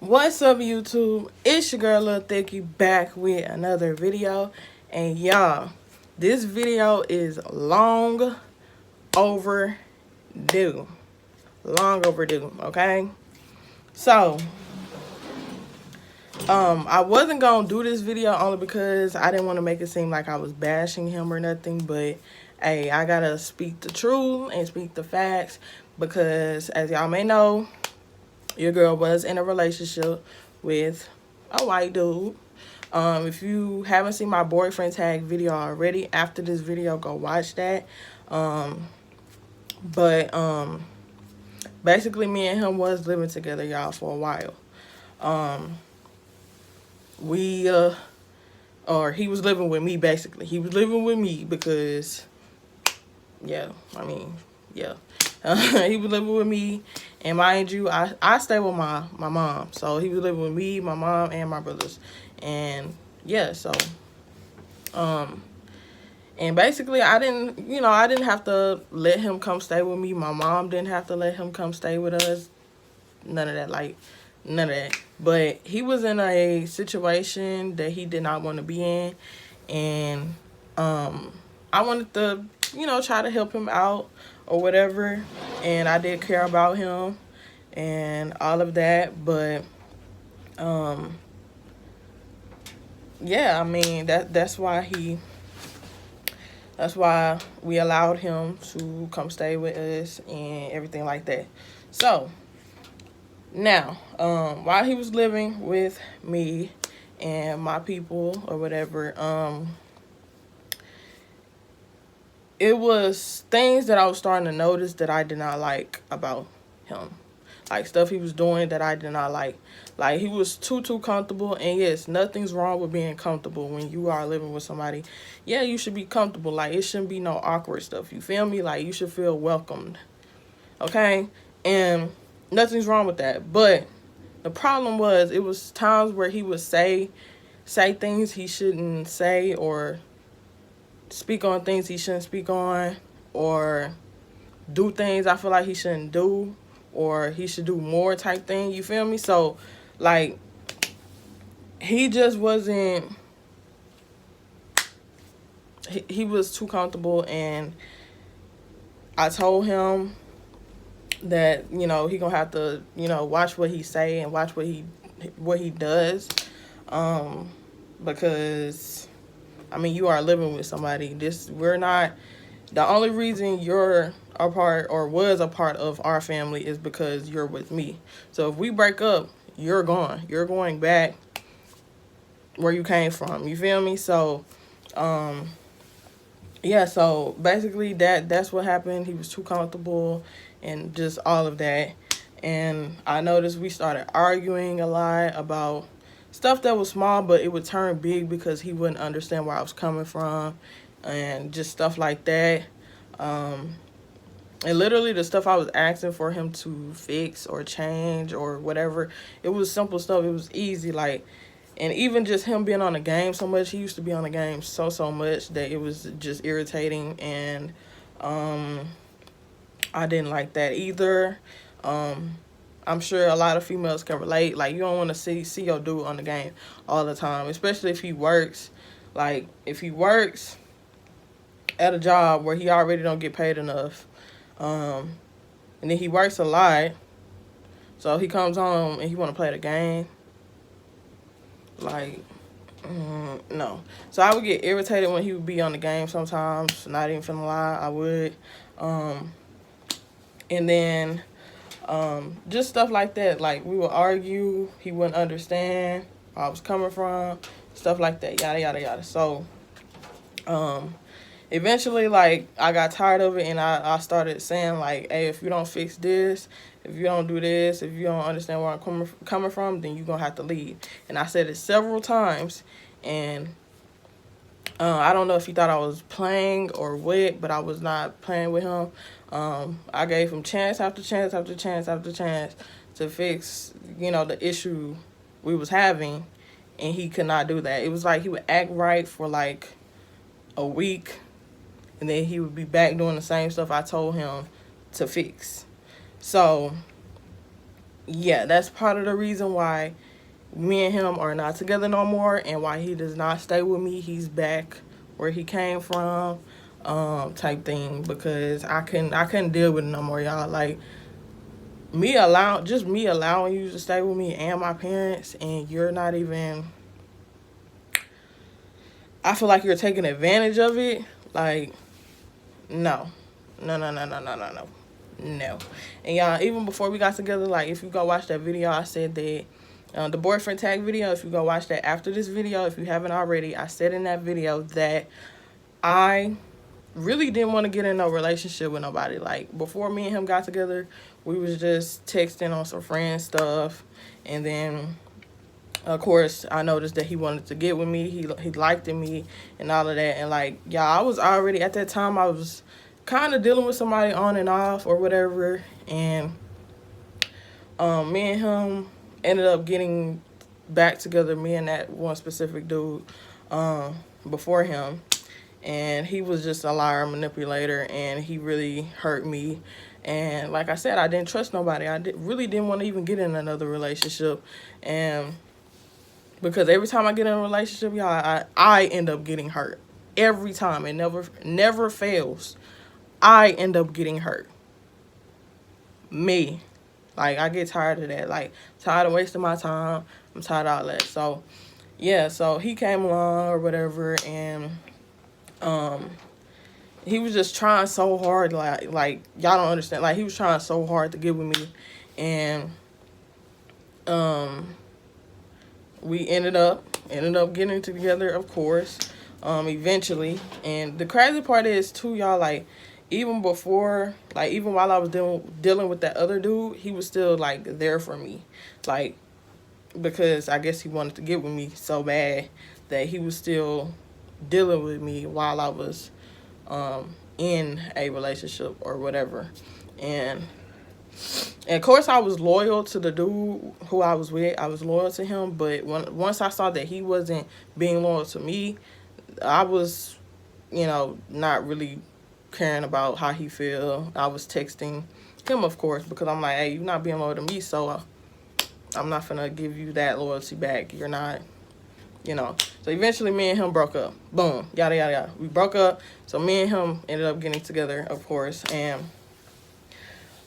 What's up, YouTube? It's your girl Lil Thicky back with another video. And y'all, this video is long overdue. Long overdue, okay? So, I wasn't gonna do this video only because I didn't want to make it seem like I was bashing him or nothing, but hey, I gotta speak the truth and speak the facts because as y'all may know, your girl was in a relationship with a white dude. If you haven't seen my boyfriend tag video already, after this video, go watch that. But basically, me and him was living together, y'all, for a while. Or he was living with me, basically. He was living with me because, yeah, yeah. He was living with me, and mind you, I stay with my mom. So he was living with me, my mom, and my brothers. And yeah, so and basically I didn't have to let him come stay with me. My mom didn't have to let him come stay with us. None of that. But he was in a situation that he did not want to be in, and I wanted to, try to help him out or whatever, and I did care about him and all of that, but yeah, I mean that's why we allowed him to come stay with us and everything like that. So now, while he was living with me and my people or whatever, it was things that I was starting to notice that I did not like about him. Like stuff he was doing that I did not like. Like he was too comfortable. And yes, nothing's wrong with being comfortable when you are living with somebody. Yeah, you should be comfortable. Like it shouldn't be no awkward stuff. You feel me? Like you should feel welcomed. Okay? And nothing's wrong with that. But the problem was it was times where he would say things he shouldn't say, or speak on things he shouldn't speak on, or do things I feel like he shouldn't do, or he should do more type thing. You feel me? So like he just wasn't, he was too comfortable, and I told him that he gonna have to watch what he say and watch what he does, because I mean you are living with somebody. We're not, the only reason you're a part or was a part of our family is because you're with me. So if we break up, you're gone. You're going back where you came from. You feel me? So yeah, so basically that's what happened. He was too comfortable and just all of that. And I noticed we started arguing a lot about stuff that was small, but it would turn big because he wouldn't understand where I was coming from and just stuff like that. And literally the stuff I was asking for him to fix or change or whatever, it was simple stuff. It was easy, like, and even just him being on the game so much, he used to be on the game so much that it was just irritating, and I didn't like that either. I'm sure a lot of females can relate. Like, you don't want to see your dude on the game all the time, especially if he works. Like, if he works at a job where he already don't get paid enough, and then he works a lot, so he comes home and he want to play the game. Like, no. So I would get irritated when he would be on the game sometimes. Not even finna lie, I would. And then just stuff like that. Like, we would argue, he wouldn't understand where I was coming from, stuff like that, yada yada yada. So eventually, like, I got tired of it, and I started saying, like, hey, if you don't fix this, if you don't do this, if you don't understand where I'm coming from, then you're gonna have to leave. And I said it several times, and I don't know if he thought I was playing or what, but I was not playing with him. I gave him chance after chance after chance after chance to fix, the issue we was having, and he could not do that. It was like he would act right for like a week, and then he would be back doing the same stuff I told him to fix. So yeah, that's part of the reason why me and him are not together no more, and why he does not stay with me. He's back where he came from, type thing, because I couldn't deal with it no more, y'all. Like, me allowing you to stay with me and my parents, and you're not even, I feel like you're taking advantage of it. Like, no, no, no, no, no, no, no, no, no. And y'all, even before we got together, like, if you go watch that video, I said that, the boyfriend tag video, if you go watch that after this video, if you haven't already, I said in that video that I really didn't want to get in no relationship with nobody. Like, before me and him got together, we was just texting on some friend stuff, and then of course I noticed that he wanted to get with me. He liked me and all of that. And like, y'all, I was already at that time, I was kind of dealing with somebody on and off or whatever, and me and him ended up getting back together, me and that one specific dude, before him. And he was just a liar, manipulator, and he really hurt me. And like I said, I didn't trust nobody. Really didn't want to even get in another relationship. And because every time I get in a relationship, y'all, I end up getting hurt. Every time. It never fails. I end up getting hurt. Me. Like, I get tired of that. Like, tired of wasting my time. I'm tired of all that. So, yeah, so he came along or whatever, and he was just trying so hard, like y'all don't understand. Like, he was trying so hard to get with me, and we ended up getting together, of course, eventually. And the crazy part is too, y'all, like, even before, like, even while I was dealing with that other dude, he was still like there for me, like, because I guess he wanted to get with me so bad that he was still dealing with me while I was in a relationship or whatever. And of course I was loyal to the dude who I was with. I was loyal to him, but once I saw that he wasn't being loyal to me, I was, not really caring about how he feel. I was texting him, of course, because I'm like, hey, you're not being loyal to me, so I'm not gonna give you that loyalty back. You're not, So eventually me and him broke up. Boom. Yada, yada, yada. We broke up. So me and him ended up getting together, of course. And,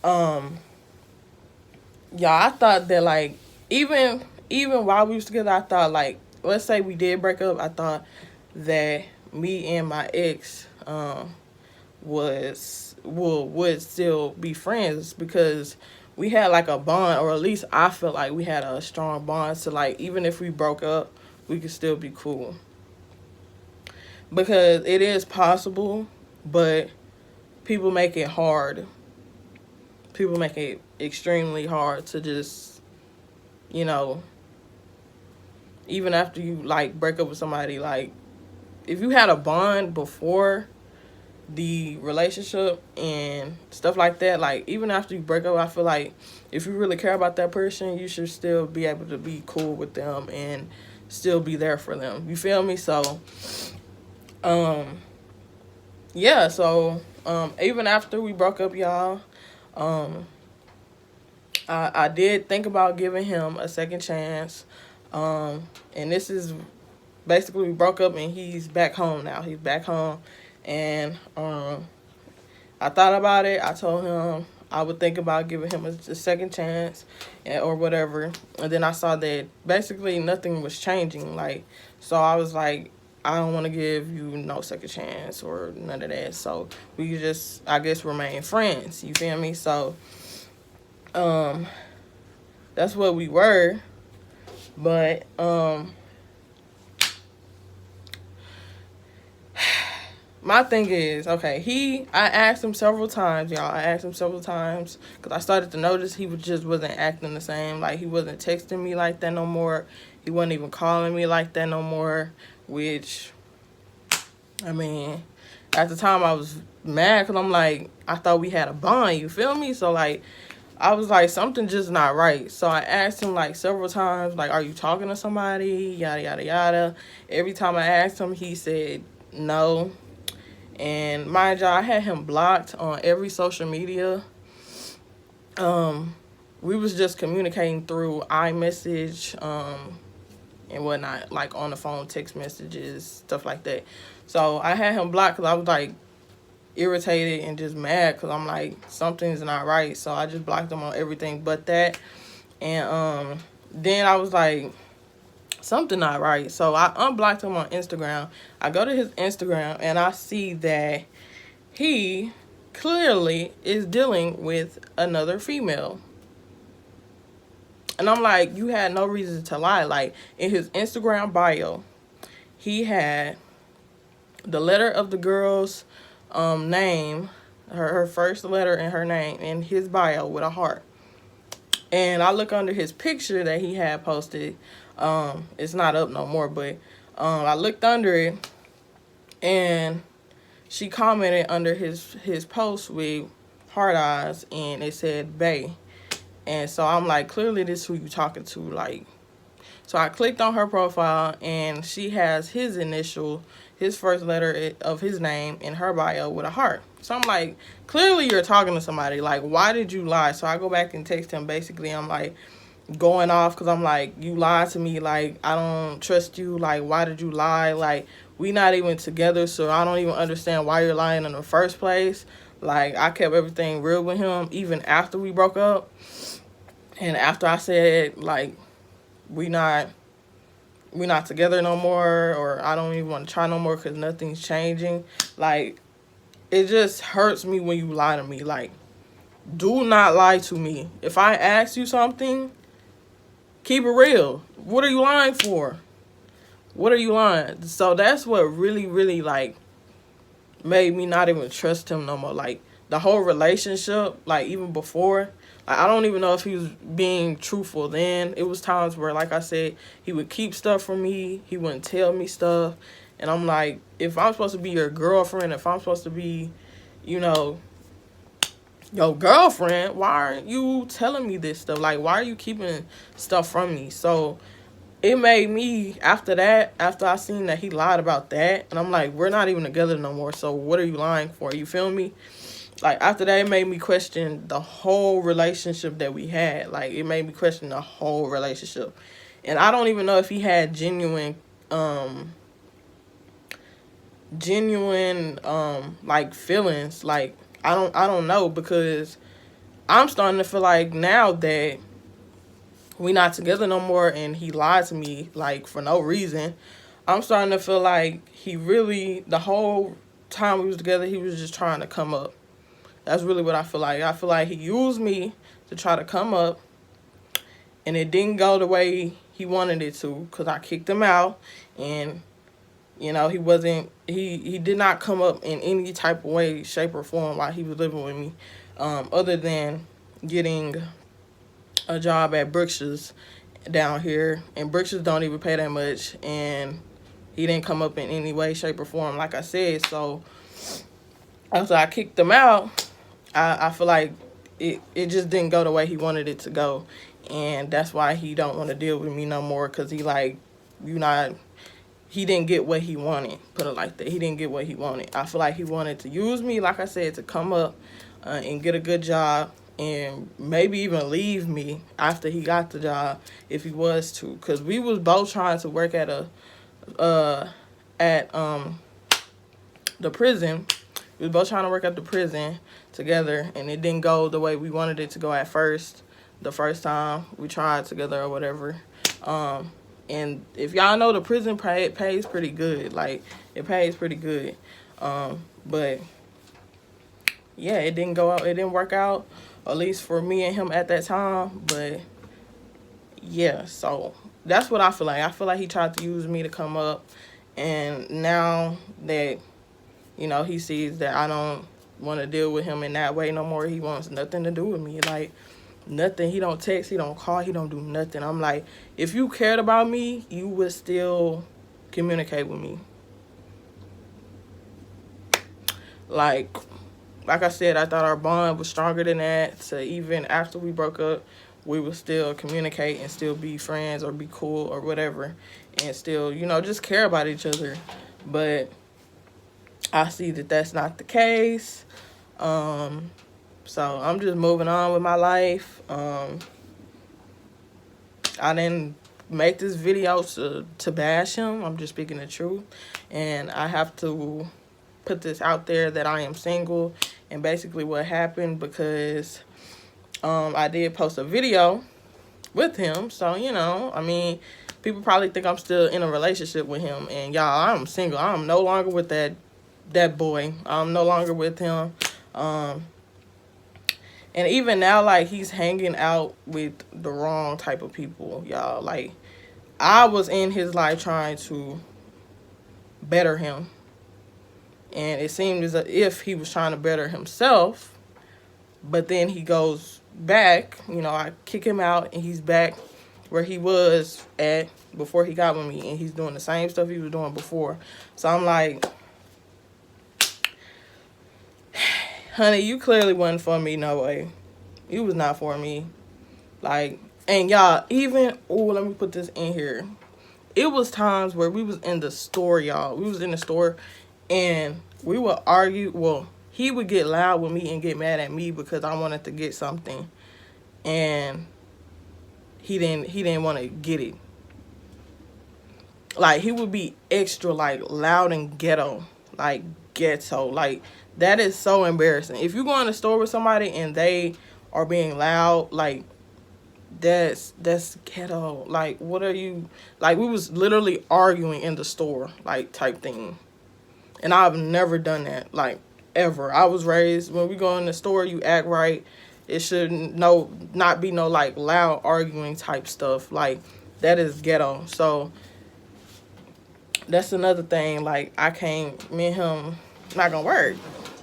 yeah, I thought that, like, even while we was together, I thought, like, let's say we did break up, I thought that me and my ex, would still be friends, because we had like a bond, or at least I felt like we had a strong bond. So like, even if we broke up, we could still be cool, because it is possible, but people make it hard. People make it extremely hard to just, even after you like break up with somebody, like, if you had a bond before the relationship and stuff like that, like, even after you break up, I feel like if you really care about that person, you should still be able to be cool with them and still be there for them. You feel me? So, yeah, so, even after we broke up, y'all, I did think about giving him a second chance, and this is basically, we broke up and he's back home now. He's back home. And I thought about it. I told him I would think about giving him a second chance, or whatever. And then I saw that basically nothing was changing. Like, so I was like, I don't want to give you no second chance or none of that. So we could just, I guess, remain friends. You feel me? So that's what we were. But my thing is, okay, I asked him several times, y'all. I asked him several times, because I started to notice he just wasn't acting the same. Like, he wasn't texting me like that no more. He wasn't even calling me like that no more, which, I mean, at the time I was mad, because I'm like, I thought we had a bond, you feel me? So, like, I was like, something just not right. So I asked him, like, several times, like, are you talking to somebody? Yada, yada, yada. Every time I asked him, he said no. And mind y'all, I had him blocked on every social media. we was just communicating through iMessage, and whatnot, like on the phone, text messages, stuff like that. So I had him blocked because I was like irritated and just mad because I'm like, something's not right. So I just blocked him on everything but that. And then I was like, something not right. So I unblocked him on Instagram. I go to his Instagram and I see that he clearly is dealing with another female. And I'm like, you had no reason to lie. Like, in his Instagram bio, he had the letter of the girl's name, her first letter in her name, in his bio with a heart. And I look under his picture that he had posted. It's not up no more, but I looked under it, and she commented under his post with heart eyes, and it said "Bae." And so I'm like, clearly this is who you talking to, like. So I clicked on her profile, and she has his initial, his first letter of his name in her bio with a heart. So I'm like, clearly you're talking to somebody. Like, why did you lie? So I go back and text him. Basically, I'm like going off because I'm like, you lied to me. Like, I don't trust you. Like, why did you lie? Like, we not even together, so I don't even understand why you're lying in the first place. Like, I kept everything real with him even after we broke up. And after I said, like, we not together no more, or I don't even want to try no more because nothing's changing. Like, it just hurts me when you lie to me. Like, do not lie to me. If I ask you something, keep it real. What are you lying for? What are you lying? So that's what really, really, like, made me not even trust him no more. Like, the whole relationship, like, even before, I don't even know if he was being truthful then. It was times where, like I said, he would keep stuff from me. He wouldn't tell me stuff. And I'm like, if I'm supposed to be your girlfriend, if I'm supposed to be, you know, your girlfriend, why aren't you telling me this stuff? Like, why are you keeping stuff from me? So it made me, after that, after I seen that he lied about that, and I'm like, we're not even together no more, so what are you lying for? You feel me? Like, after that, it made me question the whole relationship that we had. Like, it made me question the whole relationship. And I don't even know if he had genuine, like, feelings. Like, I don't know, because I'm starting to feel like now that we not together no more and he lied to me, like, for no reason, I'm starting to feel like he really, the whole time we was together, he was just trying to come up. That's really what I feel like. I feel like he used me to try to come up, and it didn't go the way he wanted it to, because I kicked him out, and, you know, he did not come up in any type of way, shape, or form while he was living with me, other than getting a job at Brooks's down here, and Brooks's don't even pay that much, and he didn't come up in any way, shape, or form, like I said. So after I kicked him out, I feel like it just didn't go the way he wanted it to go. And that's why he don't want to deal with me no more, because he like, he didn't get what he wanted. Put it like that. He didn't get what he wanted. I feel like he wanted to use me, like I said, to come up and get a good job, and maybe even leave me after he got the job if he was to. Because we was both trying to work at the prison. We was both trying to work at the prison together, and it didn't go the way we wanted it to go at first. The first time we tried together or whatever. And if y'all know, the prison pays pretty good. Like, it pays pretty good. But yeah, it didn't go out. It didn't work out, at least for me and him at that time. But yeah, so that's what I feel like. I feel like he tried to use me to come up, and now that, you know, he sees that I don't want to deal with him in that way no more, he wants nothing to do with me. Like, nothing. He don't text, he don't call, he don't do nothing. I'm like, if you cared about me, you would still communicate with me. Like I said, I thought our bond was stronger than that. So even after we broke up, we would still communicate and still be friends or be cool or whatever, and still, you know, just care about each other. But I see that that's not the case. So I'm just moving on with my life. I didn't make this video to bash him. I'm just speaking the truth. And I have to put this out there that I am single and basically what happened, because I did post a video with him. So, you know, I mean, people probably think I'm still in a relationship with him. And y'all, I'm single. I'm no longer with that boy. I'm no longer with him. And even now, like, he's hanging out with the wrong type of people, y'all. Like, I was in his life trying to better him. And it seemed as if he was trying to better himself. But then he goes back. You know, I kick him out, and he's back where he was at before he got with me. And he's doing the same stuff he was doing before. So I'm like, honey, you clearly wasn't for me, no way. You was not for me. Like, and y'all, even, let me put this in here. It was times where we was in the store, y'all. We was in the store, and we would argue. Well, he would get loud with me and get mad at me because I wanted to get something. And he didn't want to get it. Like, he would be extra, like, loud and ghetto. Like, ghetto. Like, that is so embarrassing. If you go in the store with somebody and they are being loud, like, that's ghetto. Like, what are you, like, we was literally arguing in the store, like, type thing. And I've never done that, like, ever. I was raised, when we go in the store, you act right. It should not be no, like, loud arguing type stuff. Like, that is ghetto. So that's another thing. Like, me and him not gonna work.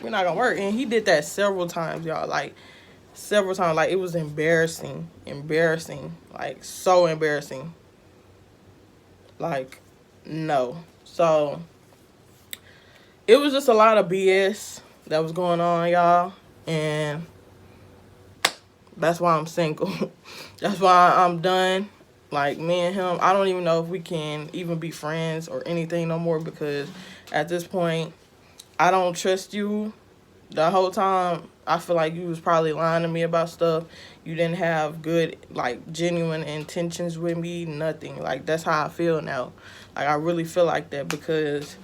We're not gonna work. And he did that several times, y'all. Like, several times. Like, it was embarrassing. Like, so embarrassing. Like, no. So it was just a lot of BS that was going on, y'all. And that's why I'm single. That's why I'm done. Like, me and him, I don't even know if we can even be friends or anything no more, because at this point, I don't trust you. The whole time, I feel like you was probably lying to me about stuff. You didn't have good, like, genuine intentions with me. Nothing. Like, that's how I feel now. Like, I really feel like that, because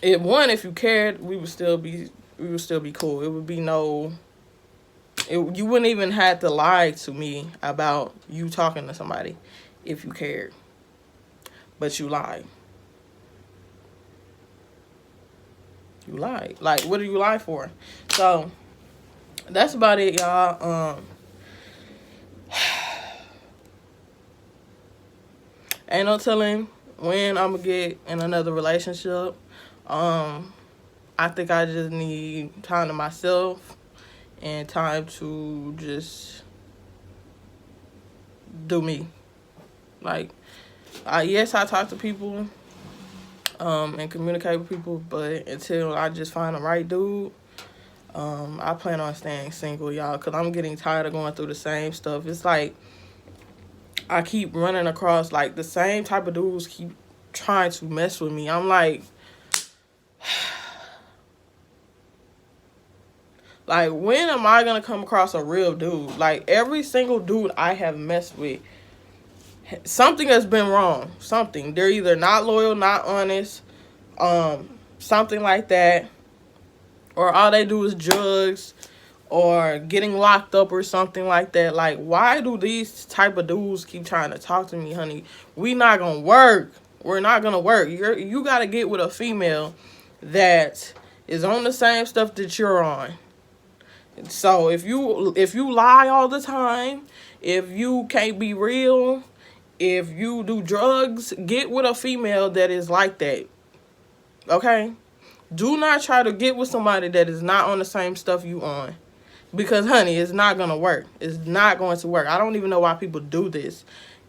if you cared, we would still be cool. It would be you wouldn't even have to lie to me about you talking to somebody if you cared. But you lied. You lied. Like, what do you lie for? So that's about it, y'all. Ain't no telling when I'm gonna get in another relationship. I think I just need time to myself and time to just do me. Like, yes, I talk to people and communicate with people, but until I just find the right dude, I plan on staying single, y'all, because I'm getting tired of going through the same stuff. It's like I keep running across, like, the same type of dudes keep trying to mess with me. I'm like, like, when am I going to come across a real dude? Like, every single dude I have messed with, something has been wrong. Something. They're either not loyal, not honest, something like that. Or all they do is drugs or getting locked up or something like that. Like, why do these type of dudes keep trying to talk to me, honey? We not going to work. We're not going to work. You got to get with a female that is on the same stuff that you're on. So if you lie all the time, if you can't be real, if you do drugs, get with a female that is like that. Okay? Do not try to get with somebody that is not on the same stuff you on. Because, honey, it's not going to work. It's not going to work. I don't even know why people do this.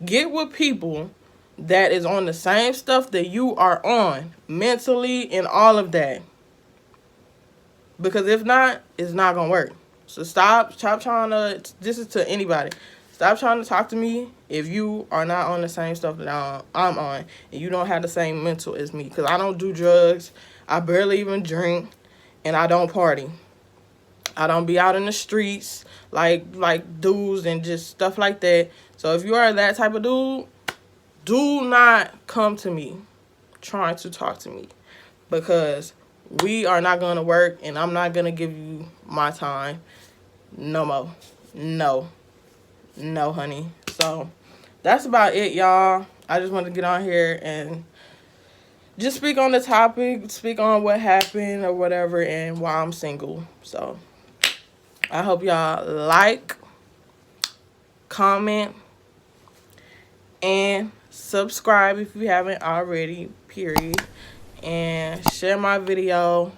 Get with people that is on the same stuff that you are on, mentally and all of that. Because if not, it's not going to work. So stop trying to, this is to anybody. Stop trying to talk to me if you are not on the same stuff that I'm on. And you don't have the same mental as me. Because I don't do drugs. I barely even drink. And I don't party. I don't be out in the streets like dudes and just stuff like that. So if you are that type of dude, do not come to me trying to talk to me, because we are not going to work, and I'm not going to give you my time no more. No, honey. So that's about it, y'all. I just wanted to get on here and just speak on the topic, speak on what happened or whatever, and why I'm single. So I hope y'all like, comment, and subscribe if you haven't already, period. And share my video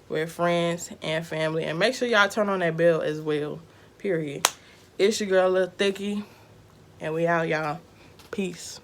with friends and family. And make sure y'all turn on that bell as well, period. It's your girl, Lil Thicky, and we out, y'all. Peace.